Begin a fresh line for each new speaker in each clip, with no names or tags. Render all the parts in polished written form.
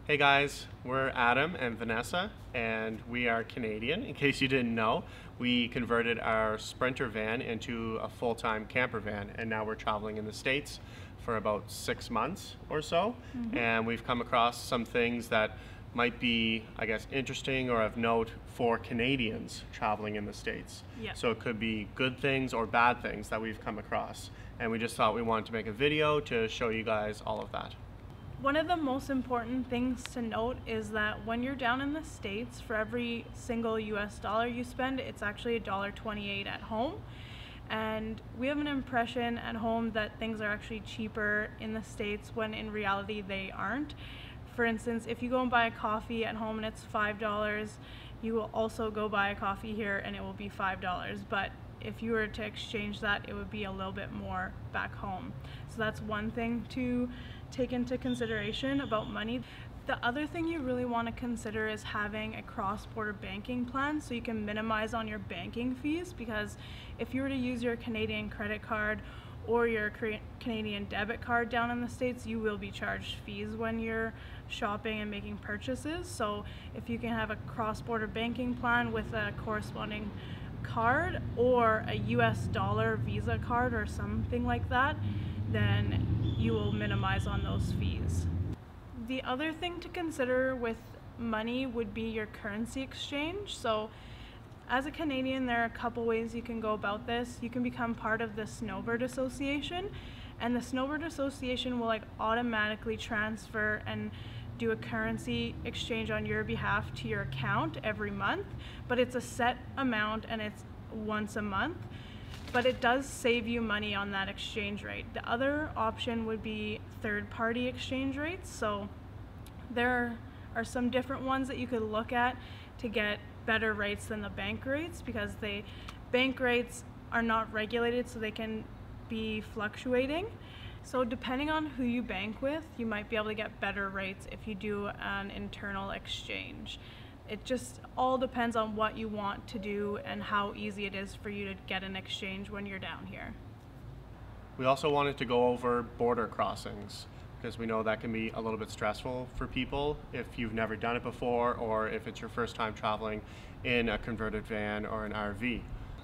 Hey guys, we're Adam and Vanessa, and we are Canadian. In case you didn't know, we converted our Sprinter van into a full-time camper van, and now we're traveling in the States for about 6 months or so. And we've come across some things that might be, I guess, interesting or of note for Canadians traveling in the States.
Yeah.
So it could be good things or bad things that we've come across. And we just thought we wanted to make a video to show you guys all of that.
One of the most important things to note is that when you're down in the States, for every single US dollar you spend, it's actually $1.28 at home. And we have an impression at home that things are actually cheaper in the States when in reality they aren't. For instance, if you go and buy a coffee at home and it's $5, you will also go buy a coffee here and it will be $5. But if you were to exchange that, it would be a little bit more back home. So that's one thing to take into consideration about money. The other thing you really want to consider is having a cross-border banking plan so you can minimize on your banking fees, because if you were to use your Canadian credit card or your Canadian debit card down in the States, you will be charged fees when you're shopping and making purchases. So if you can have a cross-border banking plan with a corresponding card or a US dollar Visa card or something like that, then you will minimize on those fees. The other thing to consider with money would be your currency exchange. So as a Canadian, there are a couple ways you can go about this. You can become part of the Snowbird Association, and the Snowbird Association will automatically transfer and do a currency exchange on your behalf to your account every month, but it's a set amount and it's once a month. But it does save you money on that exchange rate. The other option would be third-party exchange rates. So there are some different ones that you could look at to get better rates than the bank rates, because the bank rates are not regulated, so they can be fluctuating. So depending on who you bank with, you might be able to get better rates if you do an internal exchange. It just all depends on what you want to do and how easy it is for you to get an exchange when you're down here.
We also wanted to go over border crossings, because we know that can be a little bit stressful for people if you've never done it before, or if it's your first time traveling in a converted van or an RV.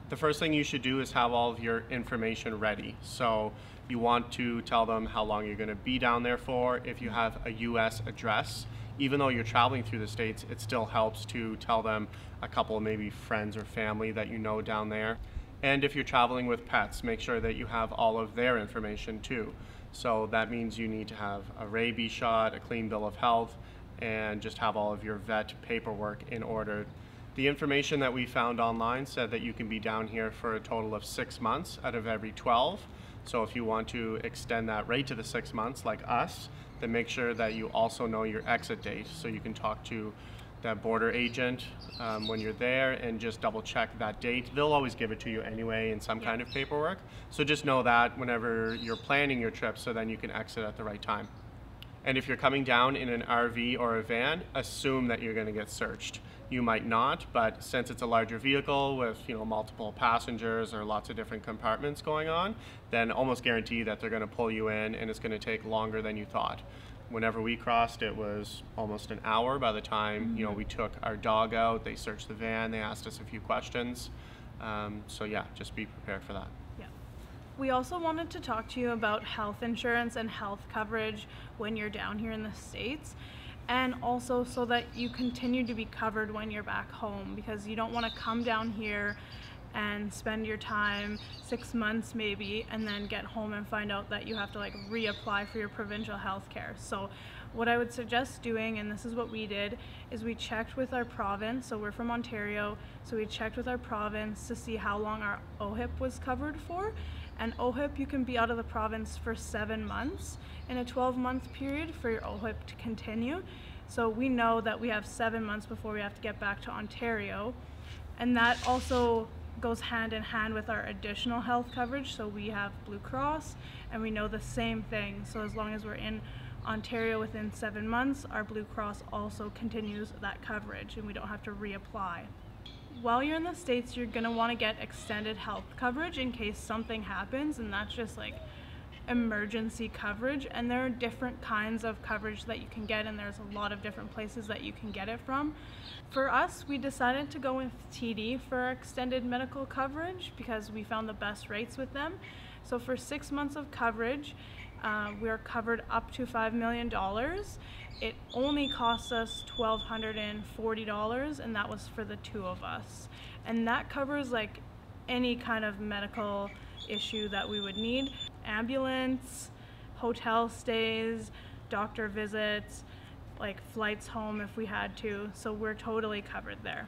The first thing you should do is have all of your information ready. So you want to tell them how long you're going to be down there for. If you have a US address, even though you're traveling through the States, it still helps to tell them a couple maybe friends or family that you know down there. And if you're traveling with pets, make sure that you have all of their information too. So that means you need to have a rabies shot, a clean bill of health, and just have all of your vet paperwork in order. The information that we found online said that you can be down here for a total of 6 months out of every 12. So if you want to extend that right to the 6 months like us, then make sure that you also know your exit date, so you can talk to that border agent when you're there and just double check that date. They'll always give it to you anyway in some kind of paperwork. So just know that whenever you're planning your trip, so then you can exit at the right time. And if you're coming down in an RV or a van, assume that you're going to get searched. You might not, but since it's a larger vehicle with multiple passengers or lots of different compartments going on, then almost guarantee that they're going to pull you in, and it's going to take longer than you thought. Whenever we crossed, it was almost an hour by the time we took our dog out. They searched the van, they asked us a few questions. So yeah, just be prepared for that.
Yeah. We also wanted to talk to you about health insurance and health coverage when you're down here in the States, and also so that you continue to be covered when you're back home, because you don't want to come down here and spend your time 6 months maybe and then get home and find out that you have to reapply for your provincial health care. So what I would suggest doing, and this is what we did, is we checked with our province. So we're from Ontario, so we checked with our province to see how long our OHIP was covered for. And OHIP, you can be out of the province for 7 months in a 12-month period for your OHIP to continue. So we know that we have 7 months before we have to get back to Ontario, and that also goes hand in hand with our additional health coverage. So we have Blue Cross, and we know the same thing. So as long as we're in Ontario within 7 months, our Blue Cross also continues that coverage, and we don't have to reapply. While you're in the States, you're going to want to get extended health coverage in case something happens, and that's just emergency coverage, and there are different kinds of coverage that you can get, and there's a lot of different places that you can get it from. For us, we decided to go with TD for extended medical coverage because we found the best rates with them. So for 6 months of coverage, we're covered up to $5 million. It only cost us $1,240, and that was for the two of us. And that covers like any kind of medical issue that we would need: ambulance, hotel stays, doctor visits, like flights home if we had to. So we're totally covered there.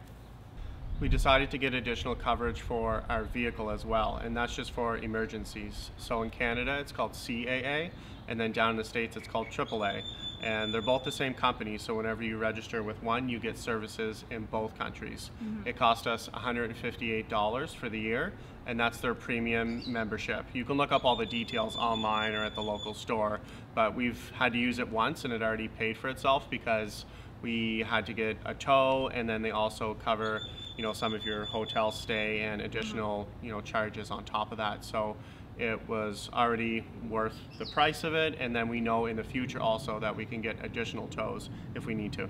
We decided to get additional coverage for our vehicle as well, and that's just for emergencies. So in Canada it's called CAA, and then down in the States it's called AAA. And they're both the same company, so whenever you register with one, you get services in both countries. It cost us $158 for the year, and that's their premium membership. You can look up all the details online or at the local store, but we've had to use it once and it already paid for itself because we had to get a tow, and then they also cover, you know, some of your hotel stay and additional, you know, charges on top of that. So it was already worth the price of it, and then we know in the future also that we can get additional tows if we need to.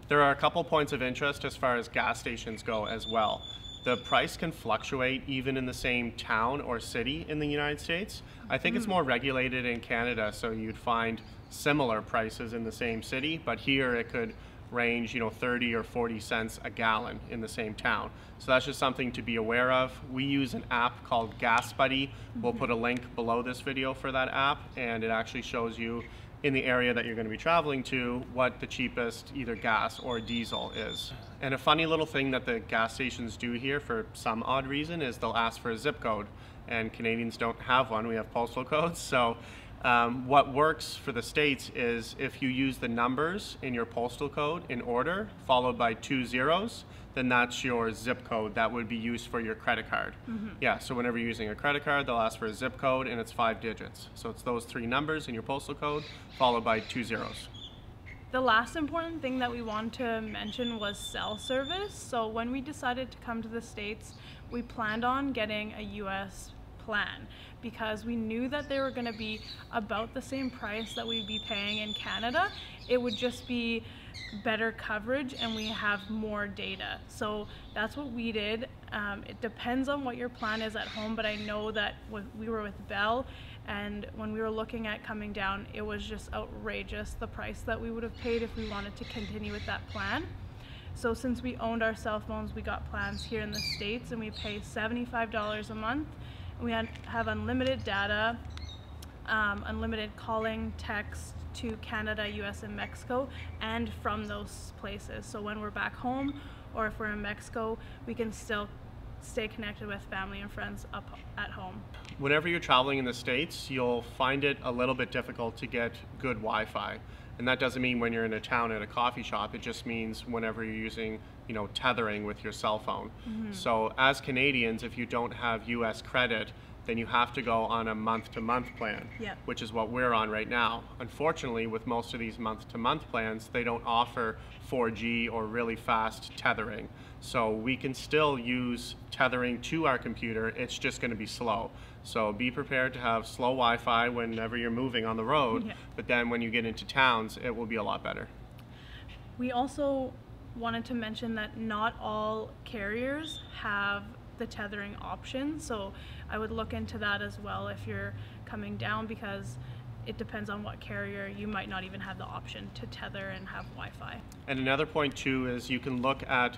There are a couple points of interest as far as gas stations go as well. The price can fluctuate even in the same town or city in the United States. I think it's more regulated in Canada, so you'd find similar prices in the same city, but here it could range, you know, 30 or 40 cents a gallon in the same town. So that's just something to be aware of. We use an app called Gas Buddy. We'll put a link below this video for that app, and it actually shows you in the area that you're going to be traveling to what the cheapest either gas or diesel is. And a funny little thing that the gas stations do here for some odd reason is they'll ask for a zip code, and Canadians don't have one. We have postal codes. So what works for the States is if you use the numbers in your postal code in order, followed by 2 zeros, then that's your zip code that would be used for your credit card. Yeah, so whenever you're using a credit card, they'll ask for a zip code, and it's 5 digits. So it's those 3 numbers in your postal code, followed by 2 zeros.
The last important thing that we want to mention was cell service. So when we decided to come to the States, we planned on getting a US plan because we knew that they were going to be about the same price that we'd be paying in Canada. It would just be better coverage and we have more data. So that's what we did. It depends on what your plan is at home, but I know that we were with Bell, and when we were looking at coming down, it was just outrageous the price that we would have paid if we wanted to continue with that plan. So since we owned our cell phones, we got plans here in the States, and we pay $75 a month. And we have unlimited data, unlimited calling, text to Canada, US, and Mexico, and from those places. So when we're back home, or if we're in Mexico, we can still stay connected with family and friends up at home.
Whenever you're traveling in the States, you'll find it a little bit difficult to get good Wi-Fi. And that doesn't mean when you're in a town at a coffee shop, it just means whenever you're using, you know, tethering with your cell phone. So as Canadians, if you don't have US credit, then you have to go on a month-to-month plan, which is what we're on right now. Unfortunately, with most of these month-to-month plans, they don't offer 4G or really fast tethering. So we can still use tethering to our computer, it's just going to be slow. So be prepared to have slow Wi-Fi whenever you're moving on the road, but then when you get into towns, it will be a lot better.
We also wanted to mention that not all carriers have the tethering option, so I would look into that as well if you're coming down, because it depends on what carrier. You might not even have the option to tether and have Wi-Fi. And
another point too is you can look at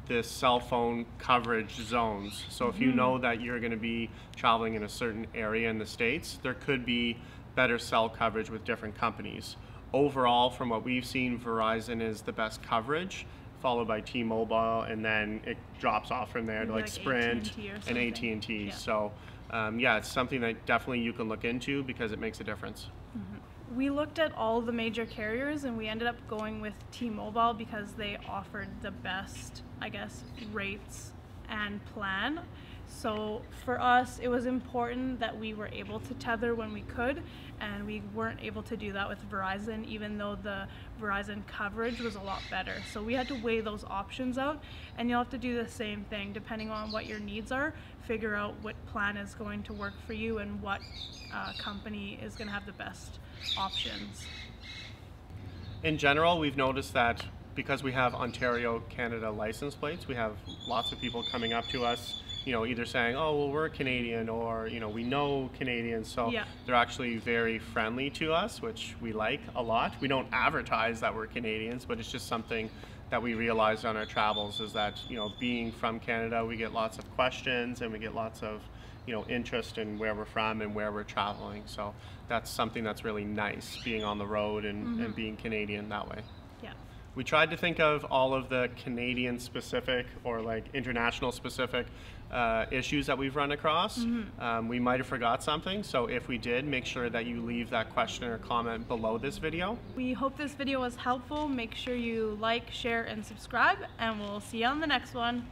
the cell phone coverage zones. So if you know that you're going to be traveling in a certain area in the States, there could be better cell coverage with different companies. Overall, from what we've seen, Verizon is the best coverage, followed by T-Mobile, and then it drops off from there to like Sprint and AT&T. So yeah, it's something that definitely you can look into because it makes a difference.
We looked at all the major carriers, and we ended up going with T-Mobile because they offered the best, I guess, rates and plan. So for us, it was important that we were able to tether when we could, and we weren't able to do that with Verizon, even though the Verizon coverage was a lot better. So we had to weigh those options out, and you'll have to do the same thing depending on what your needs are. Figure out what plan is going to work for you and what company is going to have the best options.
In general, we've noticed that because we have Ontario, Canada license plates, we have lots of people coming up to us, you know, either saying, oh, well, we're Canadian, or, you know, we know Canadians. So
Yeah.
they're actually very friendly to us, which we like a lot. We don't advertise that we're Canadians, but it's just something that we realized on our travels, is that, you know, being from Canada, we get lots of questions and we get lots of, you know, interest in where we're from and where we're traveling. So that's something that's really nice, being on the road and being Canadian that way.
Yeah.
We tried to think of all of the Canadian specific or like international specific issues that we've run across. We might have forgot something, so if we did, make sure that you leave that question or comment below this video.
We hope this video was helpful. Make sure you like, share, and subscribe, and we'll see you on the next one.